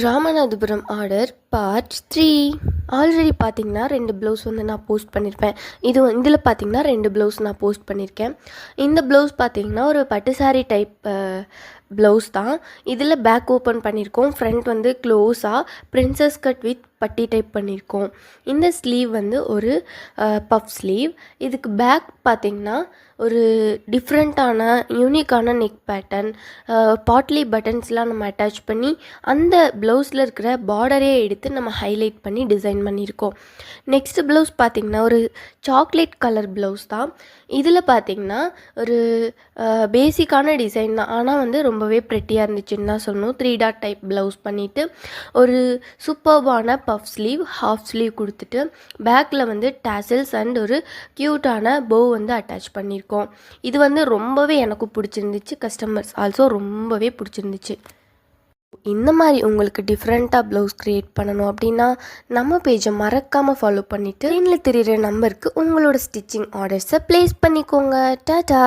Ramanathapuram order part 3 already பார்த்தீங்கன்னா 2 blouse வந்து நான் போஸ்ட் பண்ணியிருப்பேன். இதில் பார்த்தீங்கன்னா 2 ப்ளவுஸ் நான் போஸ்ட் பண்ணியிருக்கேன். இந்த ப்ளவுஸ் பார்த்தீங்கன்னா ஒரு பட்டு சாரீ டைப் ப்ளவுஸ் தான். இதில் பேக் ஓப்பன் பண்ணியிருக்கோம். ஃப்ரண்ட் வந்து க்ளோஸாக பிரின்சஸ் கட் வித் பட்டி டைப் பண்ணியிருக்கோம். இந்த ஸ்லீவ் வந்து ஒரு பஃப் ஸ்லீவ். இதுக்கு பேக் பார்த்திங்கன்னா ஒரு டிஃப்ரெண்ட்டான யூனிக்கான நெக் பேட்டர்ன், பாட்லி பட்டன்ஸ்லாம் நம்ம அட்டாச் பண்ணி அந்த ப்ளவுஸில் இருக்கிற பார்டரே எடுத்து நம்ம ஹைலைட் பண்ணி டிசைன் பண்ணியிருக்கோம். நெக்ஸ்ட் ப்ளவுஸ் பார்த்திங்கன்னா ஒரு சாக்லேட் கலர் ப்ளவுஸ் தான். இதில் பார்த்திங்கன்னா ஒரு பேசிக்கான டிசைன் தான், ஆனால் வந்து ரொம்பவே ப்ரெட்டியாக இருந்துச்சுன்னு தான் சொல்லணும். 3 டாட் டைப் ப்ளவுஸ் பண்ணிவிட்டு ஒரு சூப்பர்பான பஃப் ஸ்லீவ், ஹாஃப் ஸ்லீவ் கொடுத்துட்டு பேக்கில் வந்து டேசல்ஸ் அண்ட் ஒரு க்யூட்டான போ வந்து அட்டாச் பண்ணியிருக்கோம். இது வந்து ரொம்பவே எனக்கு பிடிச்சிருந்துச்சு. கஸ்டமர்ஸ் ஆல்சோ ரொம்பவே பிடிச்சிருந்துச்சு. இந்த மாதிரி உங்களுக்கு டிஃப்ரெண்ட்டாக ப்ளவுஸ் க்ரியேட் பண்ணணும் அப்படின்னா நம்ம பேஜை மறக்காமல் ஃபாலோ பண்ணிவிட்டு ஸ்க்ரீனில் தெரிகிற நம்பருக்கு உங்களோட ஸ்டிச்சிங் ஆர்டர்ஸை ப்ளேஸ் பண்ணிக்கோங்க. டாடா.